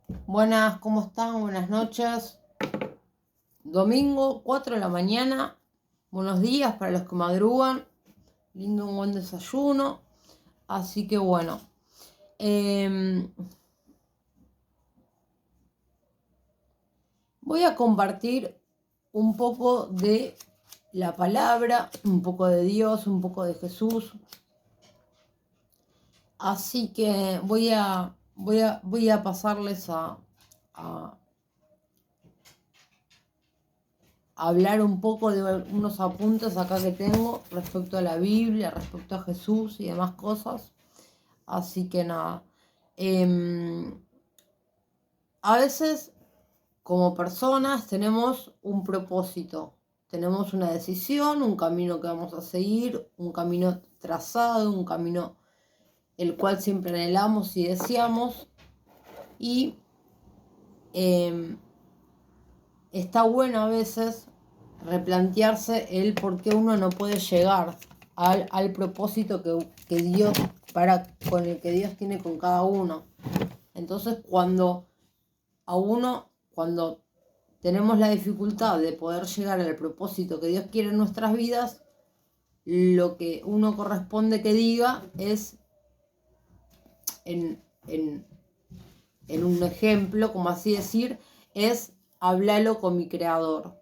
Buenas, ¿cómo están? Buenas noches. Domingo, 4 de la mañana. Buenos días para los que madrugan. Lindo un buen desayuno. Así que bueno. em, Voy a compartir un poco de la palabra, un poco de Dios, un poco de Jesús. Así que voy a pasarles a hablar un poco de unos apuntes acá que tengo respecto a la Biblia, respecto a Jesús y demás cosas. Así que nada. A veces, como personas, tenemos un propósito, tenemos una decisión, un camino que vamos a seguir, un camino trazado, un camino el cual siempre anhelamos y deseamos. Y em, está bueno a veces replantearse el por qué uno no puede llegar al propósito que Dios, con el que Dios tiene con cada uno. Entonces, cuando tenemos la dificultad de poder llegar al propósito que Dios quiere en nuestras vidas, lo que uno corresponde que diga es, en, en, en un ejemplo, como así decir, es háblalo con mi creador.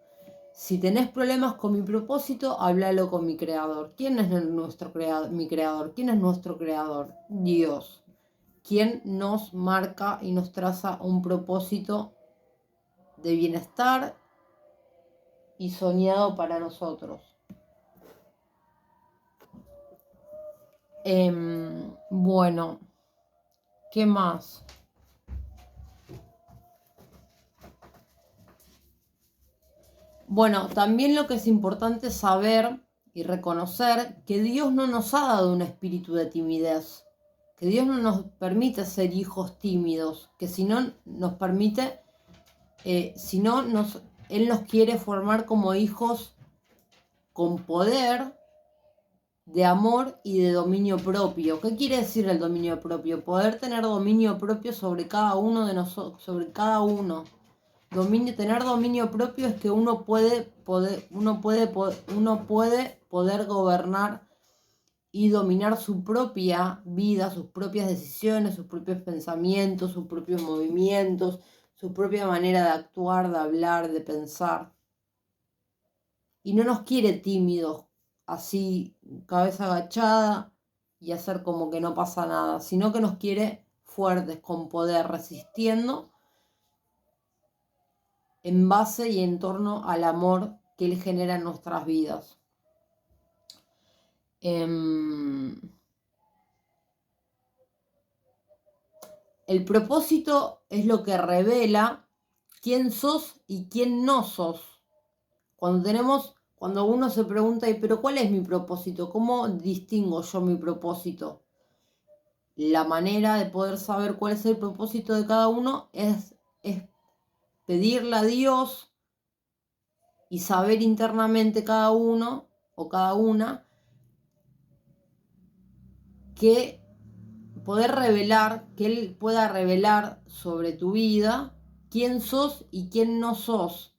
Si tenés problemas con mi propósito, háblalo con mi creador. ¿Quién es nuestro creador? Mi creador. ¿Quién es nuestro creador? Dios. ¿Quién nos marca y nos traza un propósito de bienestar y soñado para nosotros? Bueno, ¿qué más? Bueno, también lo que es importante saber y reconocer que Dios no nos ha dado un espíritu de timidez, que Dios no nos permite ser hijos tímidos, que si no nos permite, si no Él nos quiere formar como hijos con poder de amor y de dominio propio. ¿Qué quiere decir el dominio propio? Poder tener dominio propio sobre cada uno de nosotros, sobre cada uno. Tener dominio propio es que uno puede poder gobernar y dominar su propia vida, sus propias decisiones, sus propios pensamientos, sus propios movimientos, su propia manera de actuar, de hablar, de pensar. Y no nos quiere tímidos, así, cabeza agachada y hacer como que no pasa nada, sino que nos quiere fuertes, con poder, resistiendo en base y en torno al amor que Él genera en nuestras vidas. El propósito es lo que revela quién sos y quién no sos. Cuando uno se pregunta, pero ¿cuál es mi propósito? ¿Cómo distingo yo mi propósito? La manera de poder saber cuál es el propósito de cada uno es pedirle a Dios y saber internamente cada uno o cada una que que Él pueda revelar sobre tu vida quién sos y quién no sos.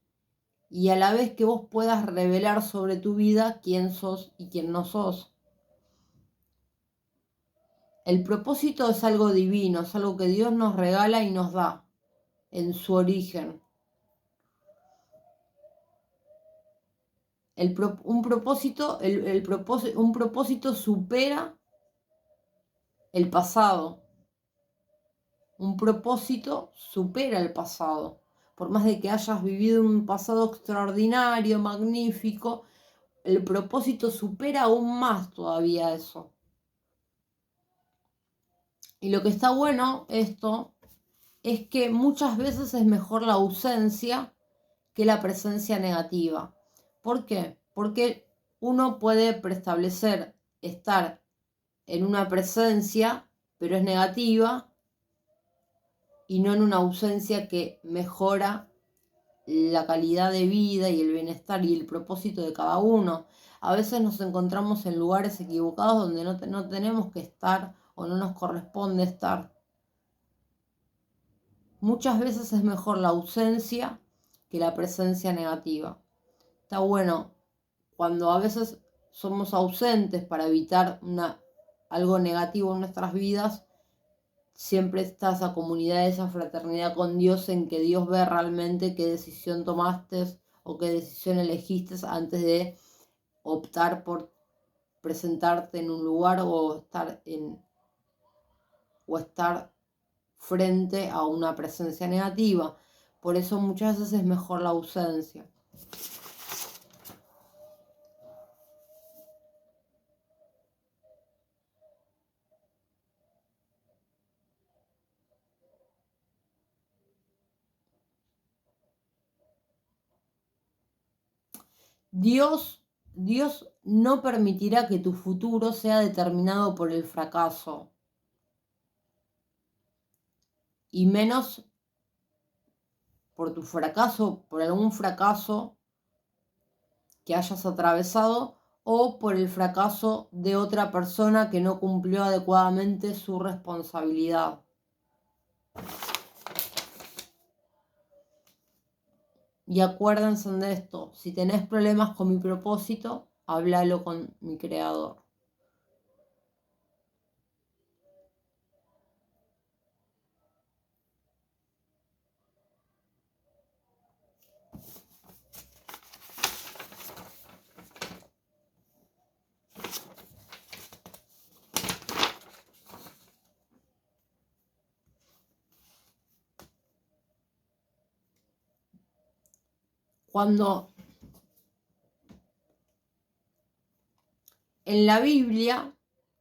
Y a la vez que vos puedas revelar sobre tu vida quién sos y quién no sos. El propósito es algo divino, es algo que Dios nos regala y nos da en su origen. Un propósito supera el pasado. Un propósito supera el pasado. Por más de que hayas vivido un pasado extraordinario, magnífico, el propósito supera aún más todavía eso. Y lo que está bueno esto es que muchas veces es mejor la ausencia que la presencia negativa. ¿Por qué? Porque uno puede preestablecer estar en una presencia, pero es negativa, y no en una ausencia que mejora la calidad de vida y el bienestar y el propósito de cada uno. A veces nos encontramos en lugares equivocados donde no tenemos que estar o no nos corresponde estar. muchas veces es mejor la ausencia que la presencia negativa. Está bueno cuando a veces somos ausentes para evitar algo negativo en nuestras vidas, siempre está esa comunidad, esa fraternidad con Dios, en que Dios ve realmente qué decisión tomaste o qué decisión elegiste antes de optar por presentarte en un lugar o estar frente a una presencia negativa. Por eso muchas veces es mejor la ausencia. Dios no permitirá que tu futuro sea determinado por el fracaso, y menos por tu fracaso, por algún fracaso que hayas atravesado o por el fracaso de otra persona que no cumplió adecuadamente su responsabilidad. Y acuérdense de esto, si tenés problemas con mi propósito, háblalo con mi creador. Cuando en la Biblia,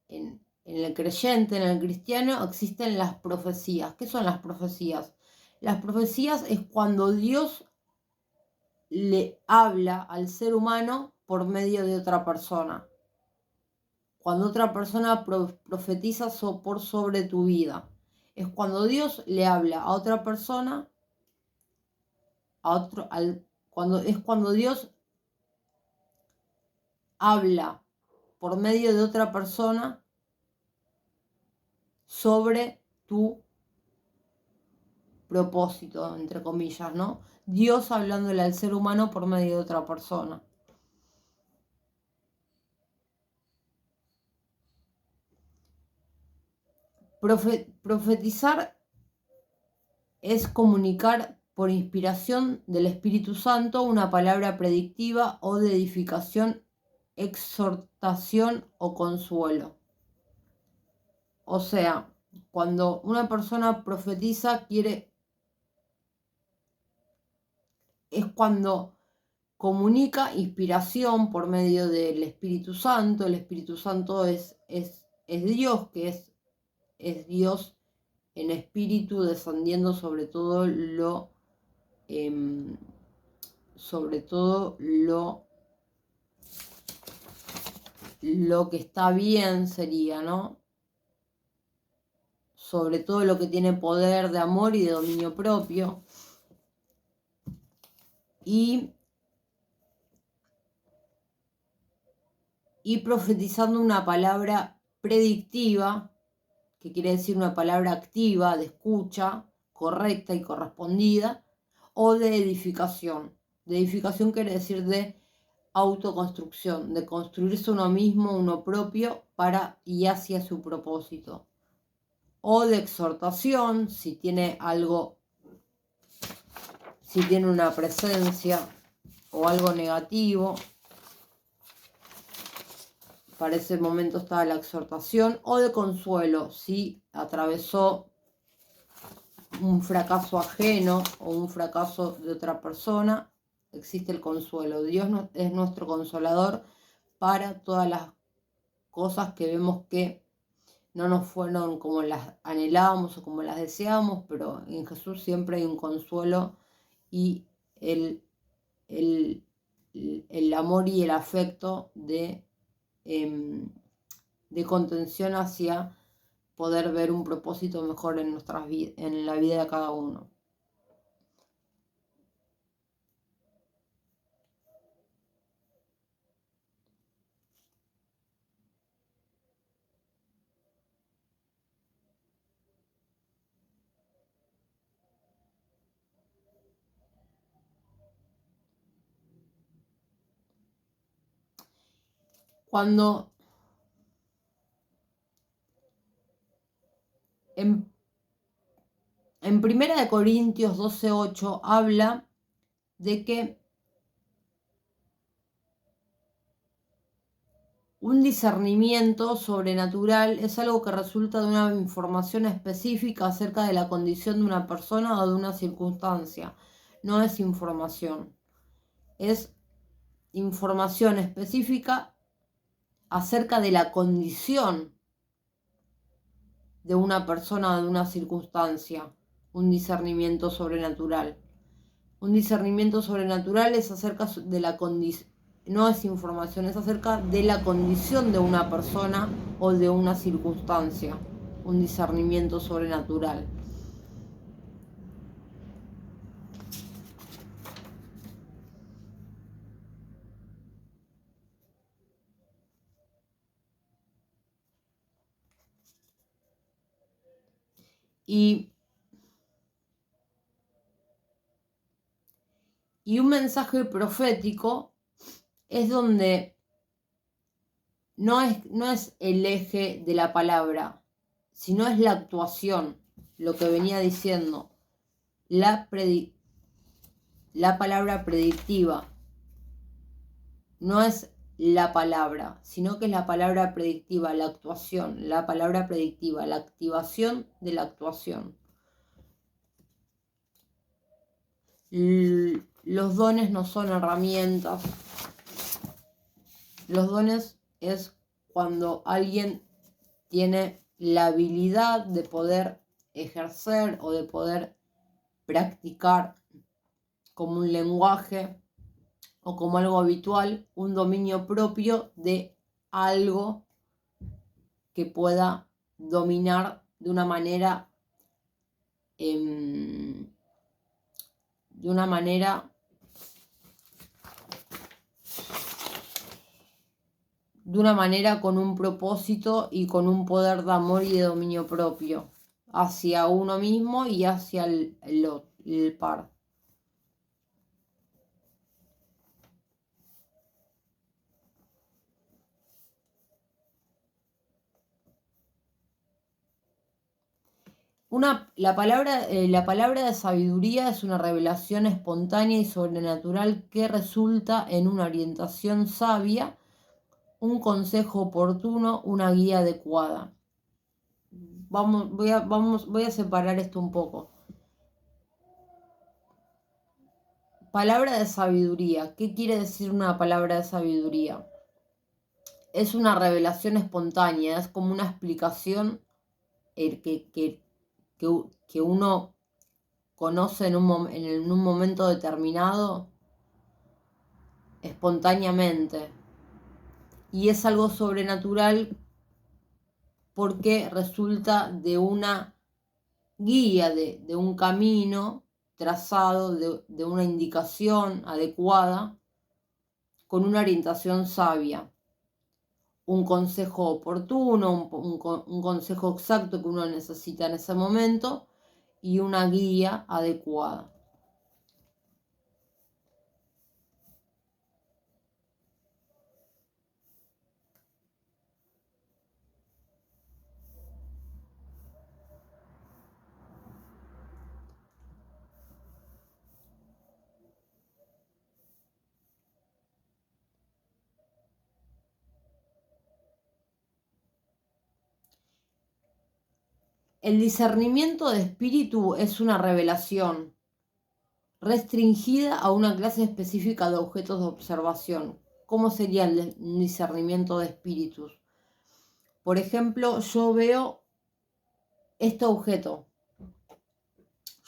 en el creyente, en el cristiano, existen las profecías. ¿Qué son las profecías? Las profecías es cuando Dios le habla al ser humano por medio de otra persona. Cuando otra persona profetiza por sobre tu vida. Es cuando Dios le habla a otra persona, es cuando Dios habla por medio de otra persona sobre tu propósito, entre comillas, ¿no? Dios hablándole al ser humano por medio de otra persona. Profetizar es comunicar por inspiración del Espíritu Santo una palabra predictiva o de edificación, exhortación o consuelo. O sea, cuando una persona profetiza es cuando comunica inspiración por medio del Espíritu Santo. El Espíritu Santo es Dios, que es Dios en espíritu, descendiendo sobre todo lo que está bien sería, ¿no? Sobre todo lo que tiene poder de amor y de dominio propio. Y profetizando una palabra predictiva, que quiere decir una palabra activa, de escucha, correcta y correspondida, o de edificación. De edificación quiere decir de autoconstrucción, de construirse uno mismo, uno propio, para y hacia su propósito. O de exhortación, si tiene una presencia o algo negativo. Para ese momento estaba la exhortación. O de consuelo, si atravesó un fracaso ajeno o un fracaso de otra persona, existe el consuelo. Dios es nuestro consolador para todas las cosas que vemos que no nos fueron como las anhelábamos o como las deseábamos, pero en Jesús siempre hay un consuelo y el amor y el afecto de contención hacia poder ver un propósito mejor en nuestras vidas, en la vida de cada uno. cuando en 1 Corintios 12:8 habla de que un discernimiento sobrenatural es algo que resulta de una información específica acerca de la condición de una persona o de una circunstancia. No es información, es información específica acerca de la condición de una persona o de una circunstancia. Un discernimiento sobrenatural. Un discernimiento sobrenatural es acerca de la condición. No es información, es acerca de la condición de una persona o de una circunstancia. Un discernimiento sobrenatural. Y un mensaje profético es donde no es el eje de la palabra, sino es la actuación, lo que venía diciendo, la palabra predictiva. No es la palabra, sino que es la palabra predictiva, la actuación, la palabra predictiva, la activación de la actuación. Los dones no son herramientas. Los dones es cuando alguien tiene la habilidad de poder ejercer o de poder practicar como un lenguaje o como algo habitual, un dominio propio de algo que pueda dominar de una manera con un propósito y con un poder de amor y de dominio propio hacia uno mismo y hacia el par. La palabra de sabiduría es una revelación espontánea y sobrenatural que resulta en una orientación sabia, un consejo oportuno, una guía adecuada. Voy a separar esto un poco. Palabra de sabiduría. ¿Qué quiere decir una palabra de sabiduría? Es una revelación espontánea, es como una explicación que uno conoce en un momento determinado espontáneamente. Y es algo sobrenatural porque resulta de una guía, de un camino trazado, de una indicación adecuada, con una orientación sabia. Un consejo oportuno, un consejo exacto que uno necesita en ese momento y una guía adecuada. El discernimiento de espíritu es una revelación restringida a una clase específica de objetos de observación. ¿Cómo sería el discernimiento de espíritus? Por ejemplo, yo veo este objeto.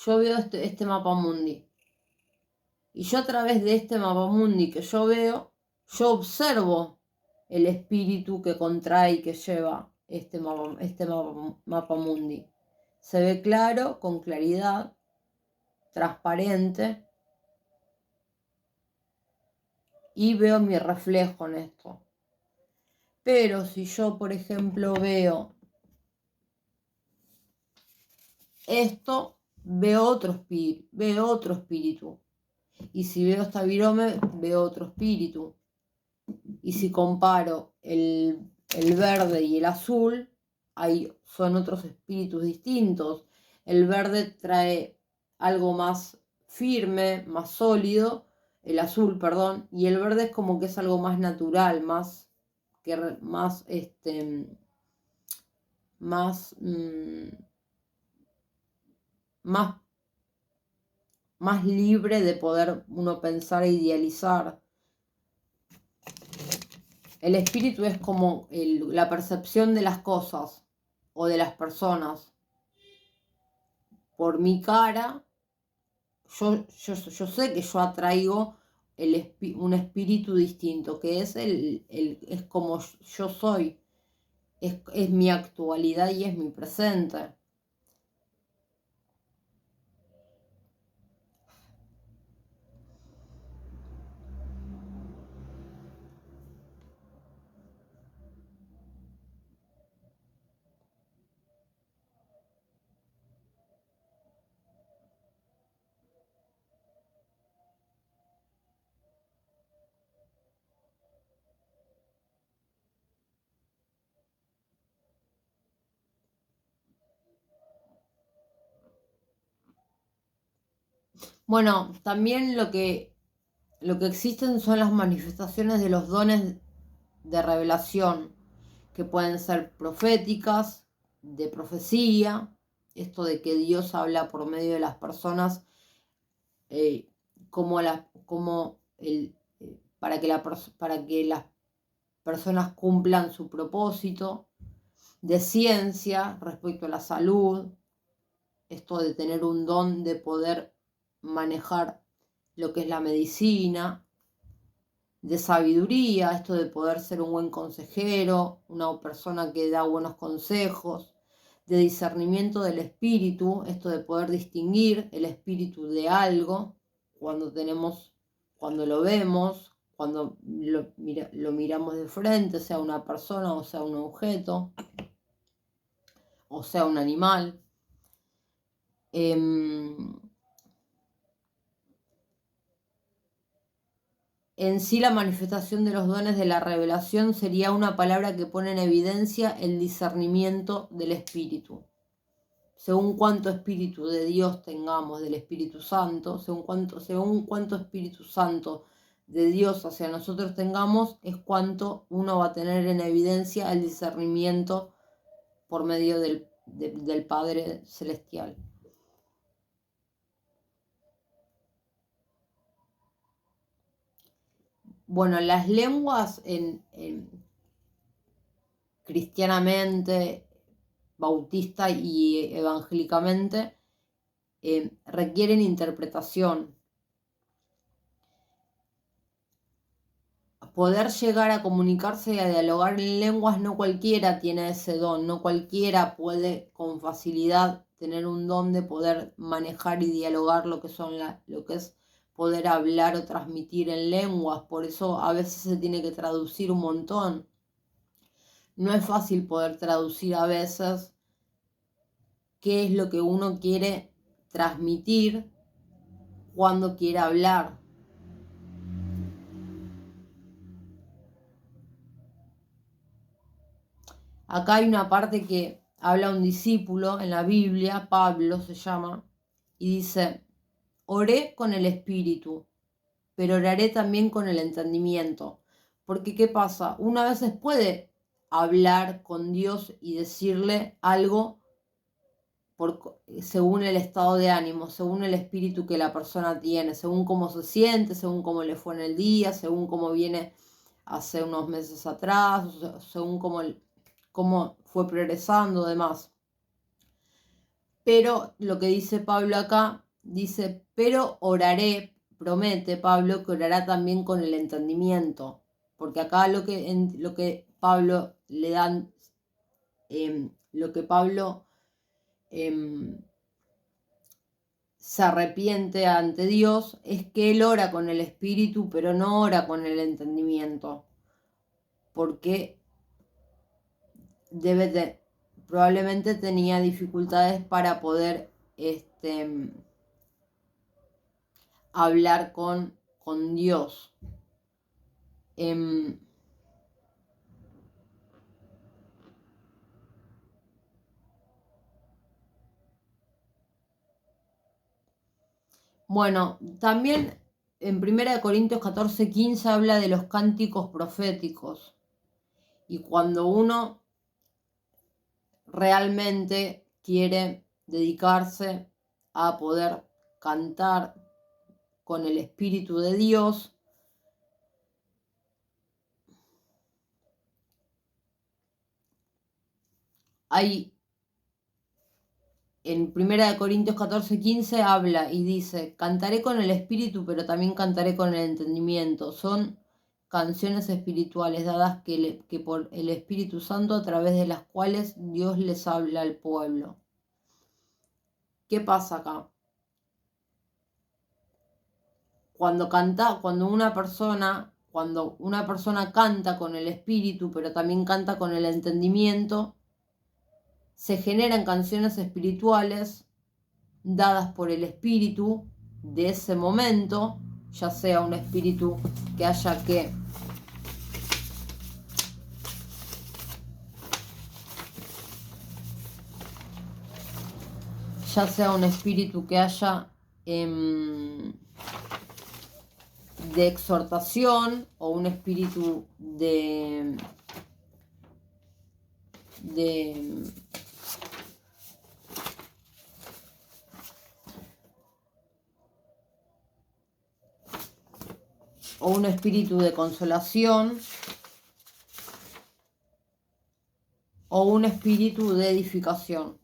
Yo veo este mapamundi. Y yo a través de este mapamundi que yo veo, yo observo el espíritu que contrae y que lleva este mapamundi. Se ve claro, con claridad, transparente, y veo mi reflejo en esto. Pero si yo, por ejemplo, veo esto, veo otro espíritu. Y si veo esta virome, veo otro espíritu. Y si comparo el verde y el azul, son otros espíritus distintos. El verde trae algo más firme, más sólido, el azul, perdón, y el verde es como que es algo más natural, más más, más, más libre de poder uno pensar e idealizar. El espíritu es como la percepción de las cosas o de las personas. Por mi cara, yo sé que yo atraigo un espíritu distinto, que es es como yo soy, es mi actualidad y es mi presente. Bueno, también lo que existen son las manifestaciones de los dones de revelación, que pueden ser proféticas, de profecía, esto de que Dios habla por medio de las personas, para que las personas cumplan su propósito, de ciencia respecto a la salud, esto de tener un don de poder manejar lo que es la medicina, de sabiduría, esto de poder ser un buen consejero, una persona que da buenos consejos, de discernimiento del espíritu, esto de poder distinguir el espíritu de algo cuando lo vemos, cuando lo miramos de frente, sea una persona o sea un objeto, o sea un animal. En sí, la manifestación de los dones de la revelación sería una palabra que pone en evidencia el discernimiento del Espíritu. Según cuánto Espíritu de Dios tengamos, del Espíritu Santo, según cuánto Espíritu Santo de Dios hacia nosotros tengamos, es cuánto uno va a tener en evidencia el discernimiento por medio del Padre Celestial. Bueno, las lenguas cristianamente, bautista y evangélicamente, requieren interpretación. Poder llegar a comunicarse y a dialogar en lenguas, no cualquiera tiene ese don, no cualquiera puede con facilidad tener un don de poder manejar y dialogar lo que es poder hablar o transmitir en lenguas. Por eso a veces se tiene que traducir un montón. No es fácil poder traducir a veces qué es lo que uno quiere transmitir cuando quiere hablar. Acá hay una parte que habla un discípulo en la Biblia, Pablo se llama, y dice: oré con el espíritu, pero oraré también con el entendimiento. Porque ¿qué pasa? Uno a veces puede hablar con Dios y decirle algo según el estado de ánimo, según el espíritu que la persona tiene, según cómo se siente, según cómo le fue en el día, según cómo viene hace unos meses atrás, según cómo fue progresando, demás. Pero lo que dice Pablo acá, dice: pero oraré, promete Pablo que orará también con el entendimiento. Porque acá lo que Pablo le dan, lo que Pablo se arrepiente ante Dios es que él ora con el espíritu, pero no ora con el entendimiento. Porque probablemente tenía dificultades para poder hablar con Dios. Bueno, también en 1 Corintios 15 habla de los cánticos proféticos. Y cuando uno realmente quiere dedicarse a poder cantar con el Espíritu de Dios, hay en 1 Corintios 15 habla y dice, cantaré con el Espíritu, pero también cantaré con el entendimiento. Son canciones espirituales dadas que por el Espíritu Santo, a través de las cuales Dios les habla al pueblo. ¿Qué pasa acá? Cuando una persona canta con el Espíritu, pero también canta con el entendimiento, se generan canciones espirituales dadas por el espíritu de ese momento, ya sea un espíritu que haya que haya de exhortación o un espíritu o un espíritu de consolación o un espíritu de edificación.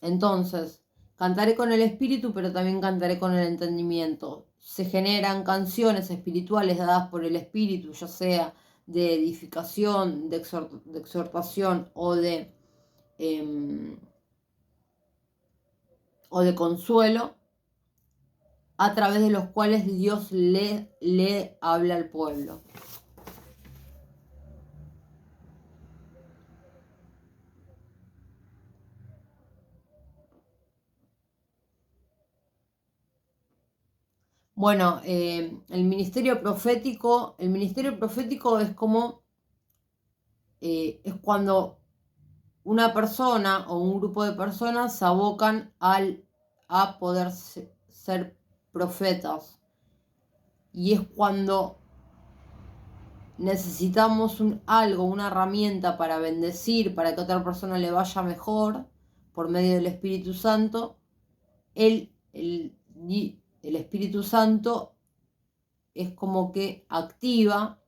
Entonces, cantaré con el espíritu, pero también cantaré con el entendimiento. Se generan canciones espirituales dadas por el espíritu, ya sea de edificación, de exhortación o de consuelo, a través de los cuales Dios le habla al pueblo. Bueno, el ministerio profético es como, es cuando una persona o un grupo de personas se abocan a poder ser profetas. Y es cuando necesitamos una herramienta para bendecir, para que a otra persona le vaya mejor, por medio del Espíritu Santo. El Espíritu Santo es como que activa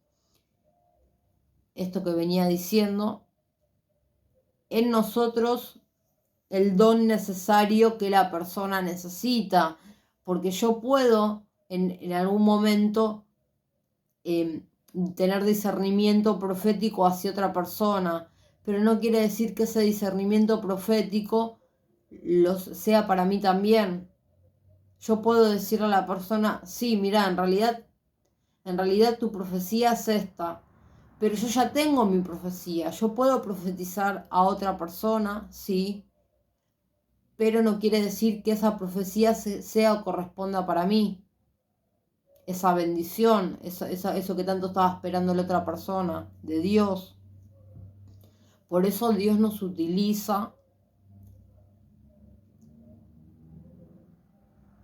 esto que venía diciendo en nosotros, el don necesario que la persona necesita, porque yo puedo en algún momento tener discernimiento profético hacia otra persona, pero no quiere decir que ese discernimiento profético sea para mí también. Yo puedo decirle a la persona, sí, mira, en realidad tu profecía es esta, pero yo ya tengo mi profecía, yo puedo profetizar a otra persona, sí, pero no quiere decir que esa profecía sea o corresponda para mí. Esa bendición, eso que tanto estaba esperando la otra persona, de Dios. Por eso Dios nos utiliza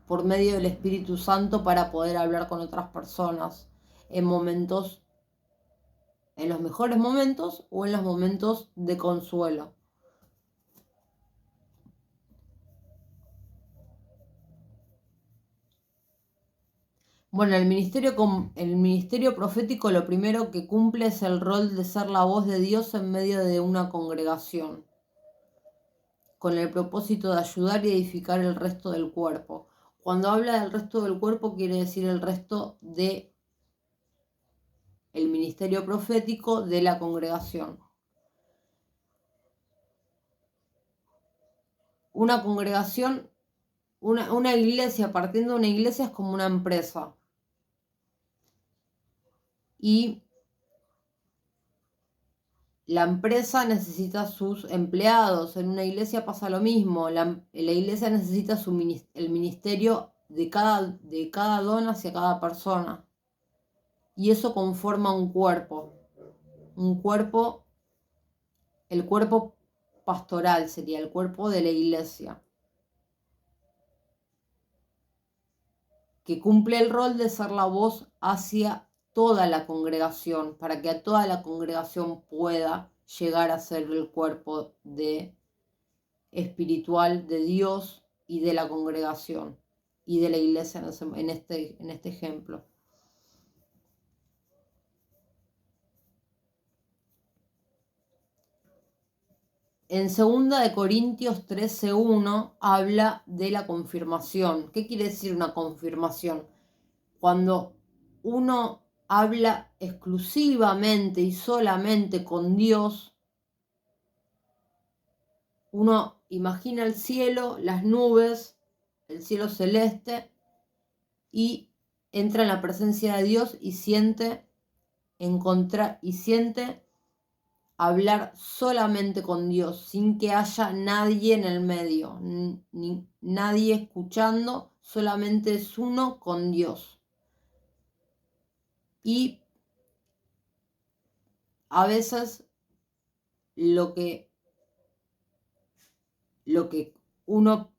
por medio del Espíritu Santo para poder hablar con otras personas en momentos, en los mejores momentos o en los momentos de consuelo. Bueno, el ministerio profético lo primero que cumple es el rol de ser la voz de Dios en medio de una congregación, con el propósito de ayudar y edificar el resto del cuerpo. Cuando habla del resto del cuerpo quiere decir el resto de el ministerio profético de la congregación. Una congregación, una iglesia, partiendo de una iglesia, es como una empresa. Y la empresa necesita sus empleados. En una iglesia pasa lo mismo. La iglesia necesita el ministerio de cada don hacia cada persona. Y eso conforma un cuerpo. El cuerpo pastoral, sería el cuerpo de la iglesia, que cumple el rol de ser la voz hacia toda la congregación, para que a toda la congregación pueda llegar a ser el cuerpo espiritual de Dios y de la congregación y de la iglesia en este ejemplo. En 2 Corintios 13:1 habla de la confirmación. ¿Qué quiere decir una confirmación? Cuando uno habla exclusivamente y solamente con Dios, uno imagina el cielo, las nubes, el cielo celeste, y entra en la presencia de Dios y siente hablar solamente con Dios, sin que haya nadie en el medio, ni nadie escuchando, solamente es uno con Dios. Y a veces lo que uno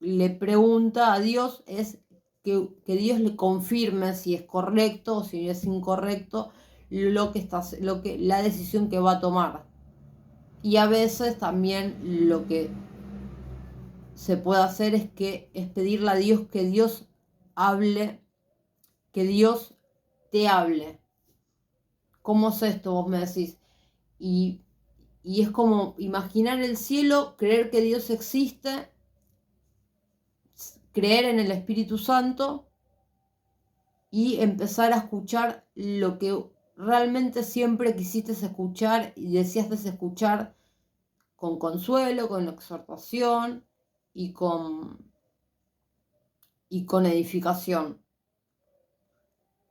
le pregunta a Dios es que Dios le confirme si es correcto o si es incorrecto la decisión que va a tomar. Y a veces también lo que se puede hacer es pedirle a Dios que Dios hable, que Dios te hable. ¿Cómo es esto? Vos me decís. Y es como imaginar el cielo, creer que Dios existe, creer en el Espíritu Santo y empezar a escuchar lo que realmente siempre quisiste escuchar y deseaste escuchar, con consuelo, con exhortación y con edificación.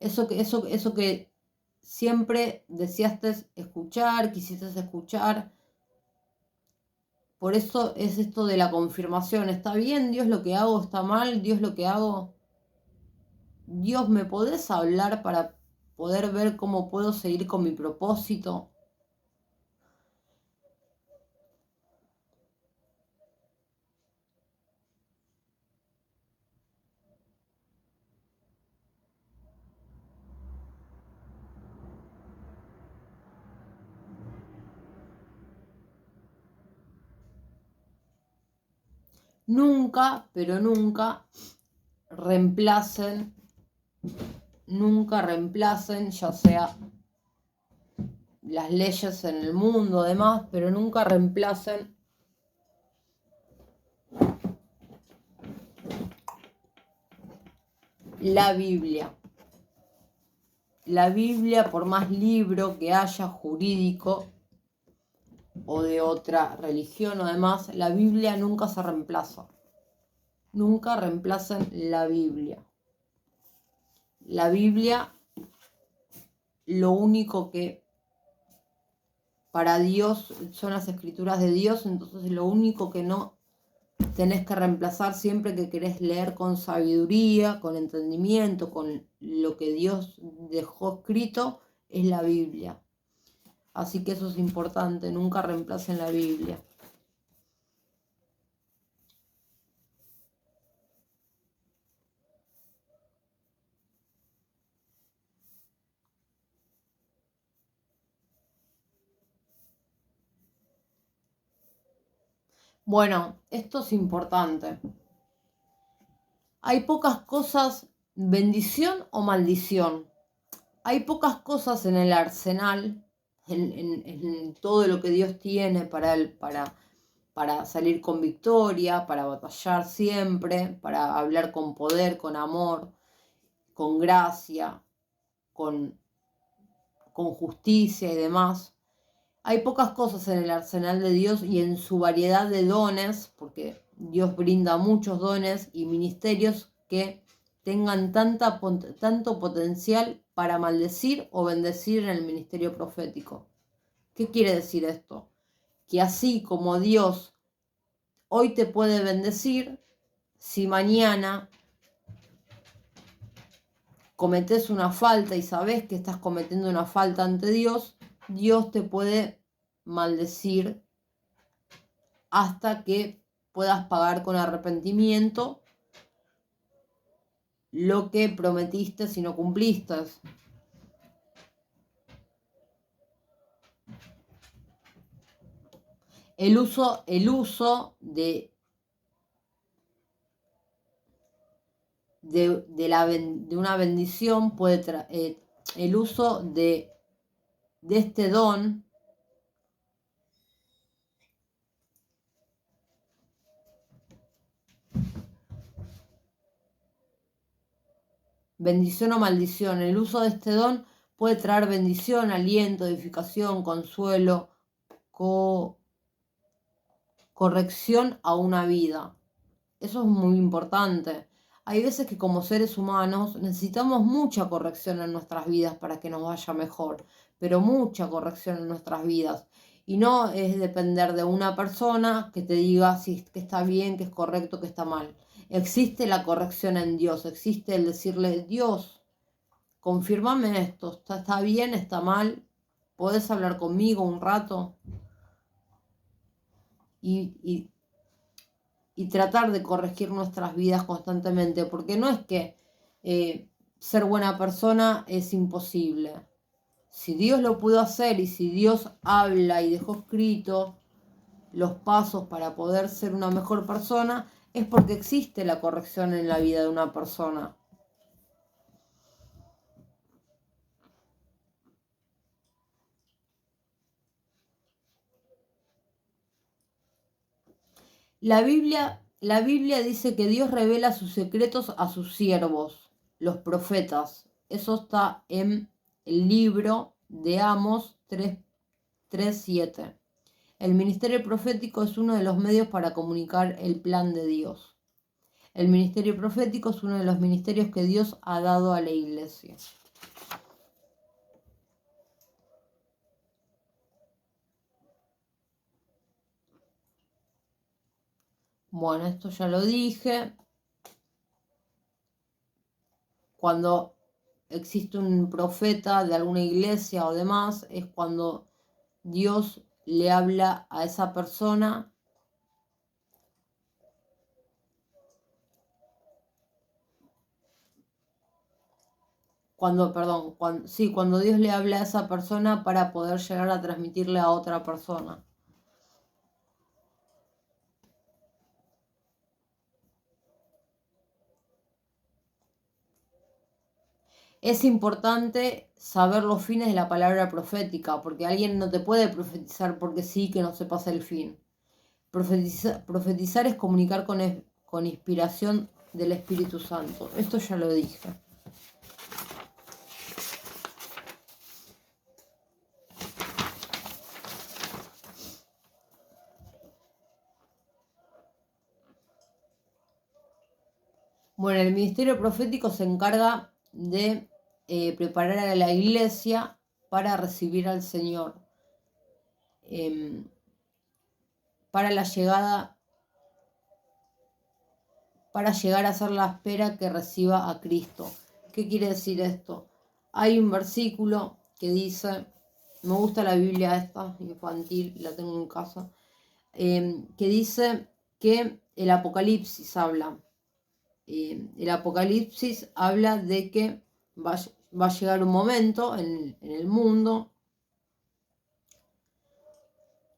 Eso que siempre deseaste escuchar, quisiste escuchar. Por eso es esto de la confirmación. ¿Está bien Dios lo que hago? ¿Está mal Dios lo que hago? Dios, ¿me podés hablar para poder ver cómo puedo seguir con mi propósito? Nunca, pero nunca reemplacen, ya sea las leyes en el mundo, demás, pero nunca reemplacen la Biblia. La Biblia, por más libro que haya jurídico o de otra religión o demás, la Biblia nunca se reemplaza. Nunca reemplacen la Biblia. La Biblia, lo único que para Dios son las escrituras de Dios, entonces lo único que no tenés que reemplazar siempre que querés leer con sabiduría, con entendimiento, con lo que Dios dejó escrito, es la Biblia. Así que eso es importante, nunca reemplacen la Biblia. Bueno, esto es importante. Hay pocas cosas, bendición o maldición. Hay pocas cosas en el arsenal, en todo lo que Dios tiene para salir con victoria, para batallar siempre, para hablar con poder, con amor, con gracia, con justicia y demás. Hay pocas cosas en el arsenal de Dios y en su variedad de dones, porque Dios brinda muchos dones y ministerios que tengan tanto potencial para maldecir o bendecir en el ministerio profético. ¿Qué quiere decir esto? Que así como Dios hoy te puede bendecir, si mañana cometés una falta y sabés que estás cometiendo una falta ante Dios, Dios te puede maldecir hasta que puedas pagar con arrepentimiento lo que prometiste si no cumpliste. El uso de una bendición puede el uso de este don bendición o maldición. El uso de este don puede traer bendición, aliento, edificación, consuelo, corrección a una vida. Eso es muy importante. Hay veces que como seres humanos necesitamos mucha corrección en nuestras vidas para que nos vaya mejor, pero mucha corrección en nuestras vidas. Y no es depender de una persona que te diga si que está bien, que es correcto, que está mal. Existe la corrección en Dios, existe el decirle, Dios, confírmame esto, está bien, está mal, ¿podés hablar conmigo un rato? Y tratar de corregir nuestras vidas constantemente, porque no es que ser buena persona es imposible. Si Dios lo pudo hacer y si Dios habla y dejó escrito los pasos para poder ser una mejor persona, es porque existe la corrección en la vida de una persona. La Biblia dice que Dios revela sus secretos a sus siervos, los profetas. Eso está en el libro de Amos 3:7. El ministerio profético es uno de los medios para comunicar el plan de Dios. El ministerio profético es uno de los ministerios que Dios ha dado a la iglesia. Bueno, esto ya lo dije. Cuando existe un profeta de alguna iglesia o demás, es cuando Dios le habla a esa persona cuando Dios le habla a esa persona para poder llegar a transmitirle a otra persona. Es importante saber los fines de la palabra profética, porque alguien no te puede profetizar porque sí que no sepas el fin. Profetizar es comunicar con inspiración del Espíritu Santo. Esto ya lo dije. Bueno, el ministerio profético se encarga de preparar a la iglesia para recibir al Señor, para llegar a ser la espera que reciba a Cristo. ¿Qué quiere decir esto? Hay un versículo que dice, me gusta la Biblia esta, infantil, la tengo en casa, que dice que el Apocalipsis habla. El Apocalipsis habla de que va a llegar un momento en el mundo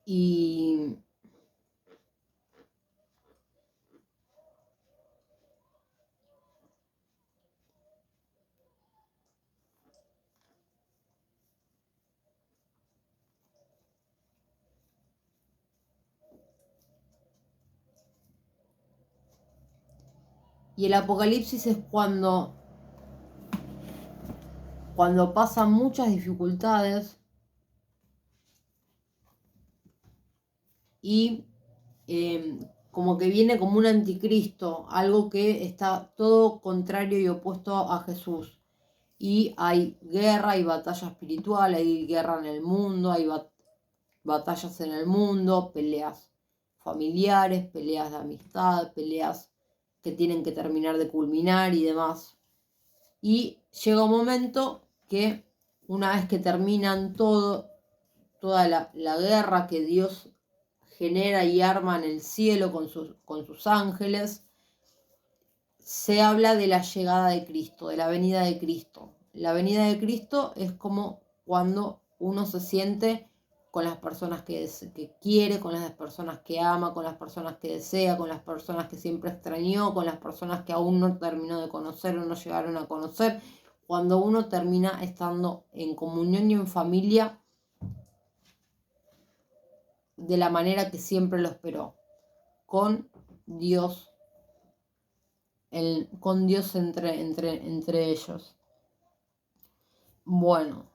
y el Apocalipsis es cuando pasan muchas dificultades y como que viene como un anticristo, algo que está todo contrario y opuesto a Jesús. Y hay guerra, hay batalla espiritual, hay guerra en el mundo, hay batallas en el mundo, peleas familiares, peleas de amistad, peleas que tienen que terminar de culminar y demás. Y llega un momento que una vez que terminan toda la guerra que Dios genera y arma en el cielo con sus ángeles, se habla de la llegada de Cristo, de la venida de Cristo. La venida de Cristo es como cuando uno se siente con las personas que quiere, con las personas que ama, con las personas que desea, con las personas que siempre extrañó, con las personas que aún no terminó de conocer o no llegaron a conocer. Cuando uno termina estando en comunión y en familia de la manera que siempre lo esperó, con Dios. Con Dios entre ellos. Bueno.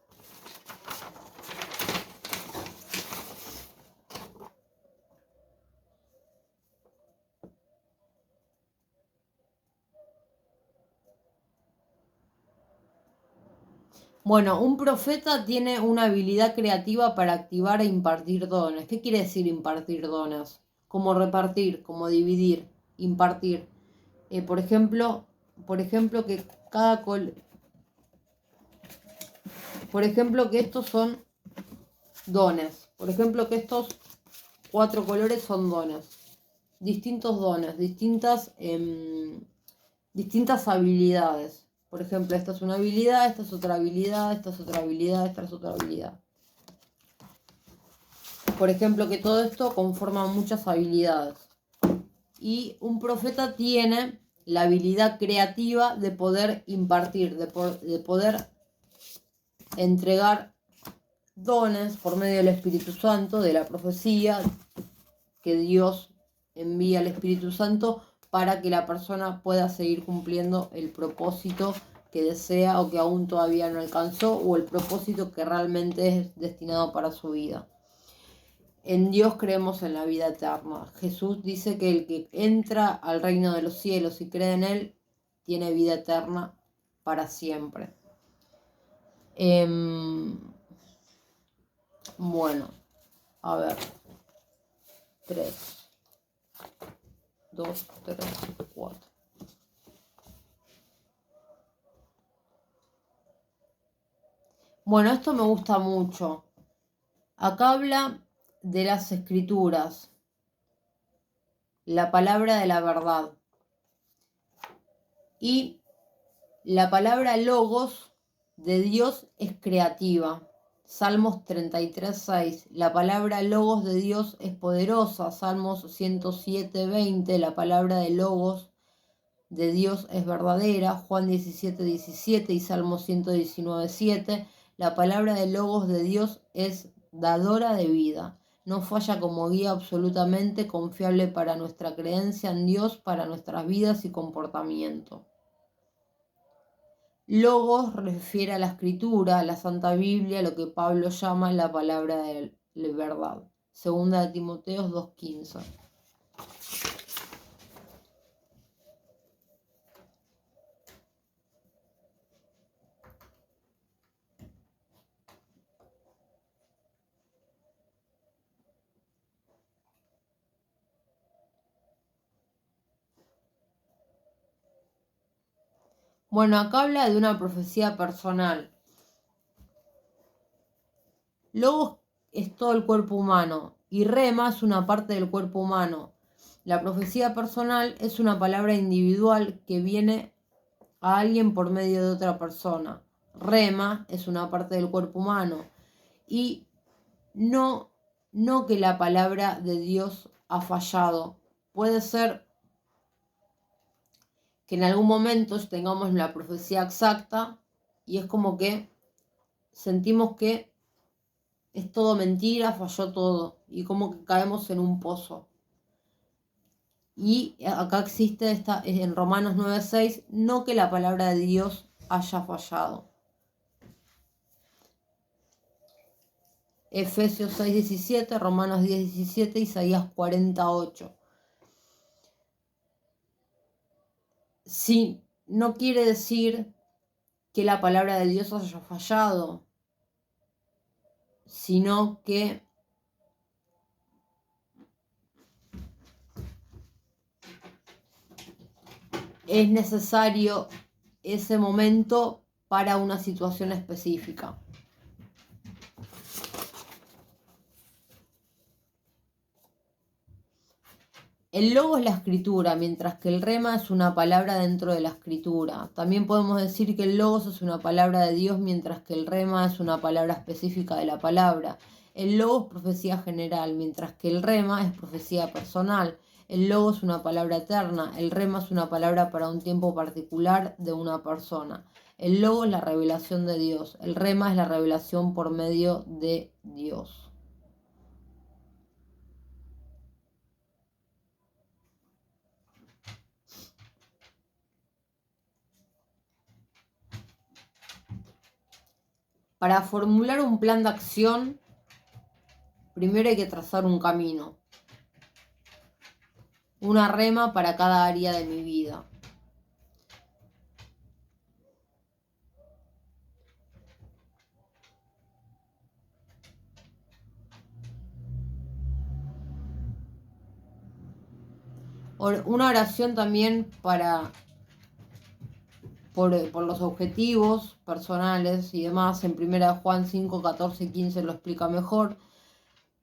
Bueno, un profeta tiene una habilidad creativa para activar e impartir dones. ¿Qué quiere decir impartir dones? Como repartir, como dividir, impartir. Por ejemplo, que por ejemplo, que estos son dones. Por ejemplo, que estos 4 colores son dones. Distintos dones, distintas habilidades. Por ejemplo, esta es una habilidad, esta es otra habilidad, esta es otra habilidad, esta es otra habilidad. Por ejemplo, que todo esto conforma muchas habilidades. Y un profeta tiene la habilidad creativa de poder impartir, de poder entregar dones por medio del Espíritu Santo, de la profecía, que Dios envía al Espíritu Santo para que la persona pueda seguir cumpliendo el propósito que desea o que aún todavía no alcanzó, o el propósito que realmente es destinado para su vida. En Dios creemos en la vida eterna. Jesús dice que el que entra al reino de los cielos y cree en Él, tiene vida eterna para siempre. Bueno, a ver. 3, 2, 3, 4. Bueno, esto me gusta mucho. Acá habla de las escrituras, la palabra de la verdad. Y la palabra logos de Dios es creativa. Salmos 33:6. La palabra logos de Dios es poderosa. Salmos 107:20. La palabra de logos de Dios es verdadera. Juan 17:17 y Salmo 119:7. La palabra de logos de Dios es dadora de vida. No falla como guía absolutamente confiable para nuestra creencia en Dios, para nuestras vidas y comportamiento. Logos refiere a la escritura, a la Santa Biblia, lo que Pablo llama la palabra de verdad. Segunda de Timoteo 2:15. Bueno, acá habla de una profecía personal. Logos es todo el cuerpo humano y rema es una parte del cuerpo humano. La profecía personal es una palabra individual que viene a alguien por medio de otra persona. Rema es una parte del cuerpo humano. Y no que la palabra de Dios ha fallado. Puede ser que en algún momento tengamos la profecía exacta y es como que sentimos que es todo mentira, falló todo, y como que caemos en un pozo. Y acá existe en Romanos 9:6, no que la palabra de Dios haya fallado. Efesios 6:17, Romanos 10:17, Isaías 40:8. Sí, no quiere decir que la palabra de Dios haya fallado, sino que es necesario ese momento para una situación específica. El logo es la escritura, mientras que el rema es una palabra dentro de la escritura. También podemos decir que el logos es una palabra de Dios, mientras que el rema es una palabra específica de la palabra. El logo es profecía general, mientras que el rema es profecía personal. El logo es una palabra eterna, el rema es una palabra para un tiempo particular de una persona. El logo es la revelación de Dios, el rema es la revelación por medio de Dios. Para formular un plan de acción, primero hay que trazar un camino, una rema para cada área de mi vida. Una oración también por los objetivos personales y demás. En 1 Juan 5, 14 y 15 lo explica mejor.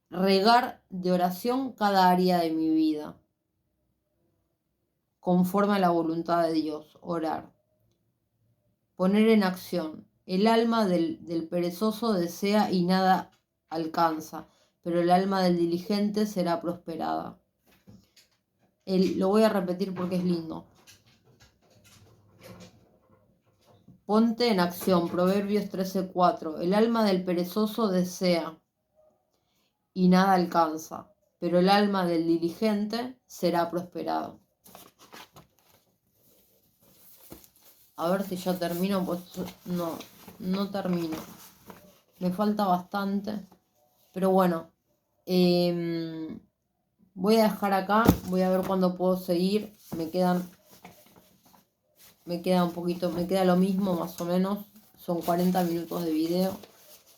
Regar de oración cada área de mi vida, conforme a la voluntad de Dios. Orar. Poner en acción. El alma del perezoso desea y nada alcanza, pero el alma del diligente será prosperada. Lo voy a repetir porque es lindo. Ponte en acción, Proverbios 13:4. El alma del perezoso desea y nada alcanza, pero el alma del diligente será prosperado. A ver si ya termino, pues no termino. Me falta bastante, pero bueno. Voy a dejar acá, voy a ver cuándo puedo seguir. Me queda un poquito, me queda lo mismo más o menos. Son 40 minutos de video.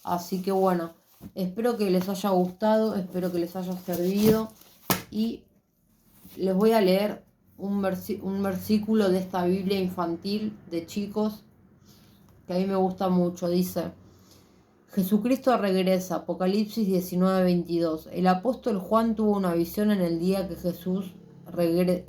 Así que bueno, espero que les haya gustado, espero que les haya servido. Y les voy a leer un versículo de esta Biblia infantil de chicos que a mí me gusta mucho. Dice: Jesucristo regresa, Apocalipsis 19:22. El apóstol Juan tuvo una visión en el día que Jesús regrese.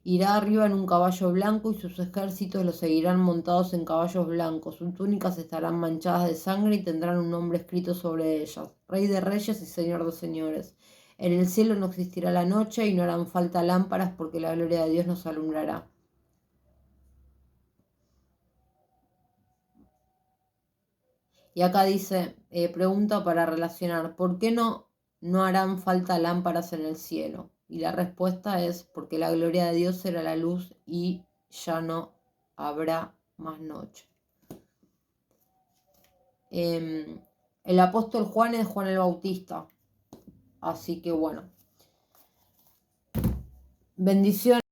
Irá arriba en un caballo blanco y sus ejércitos lo seguirán montados en caballos blancos. Sus túnicas estarán manchadas de sangre y tendrán un nombre escrito sobre ellas: Rey de Reyes y Señor de Señores. En el cielo no existirá la noche y no harán falta lámparas, porque la gloria de Dios nos alumbrará. Y acá dice, pregunta para relacionar: ¿por qué no harán falta lámparas en el cielo? Y la respuesta es: porque la gloria de Dios será la luz y ya no habrá más noche. El apóstol Juan es Juan el Bautista. Así que bueno. Bendiciones.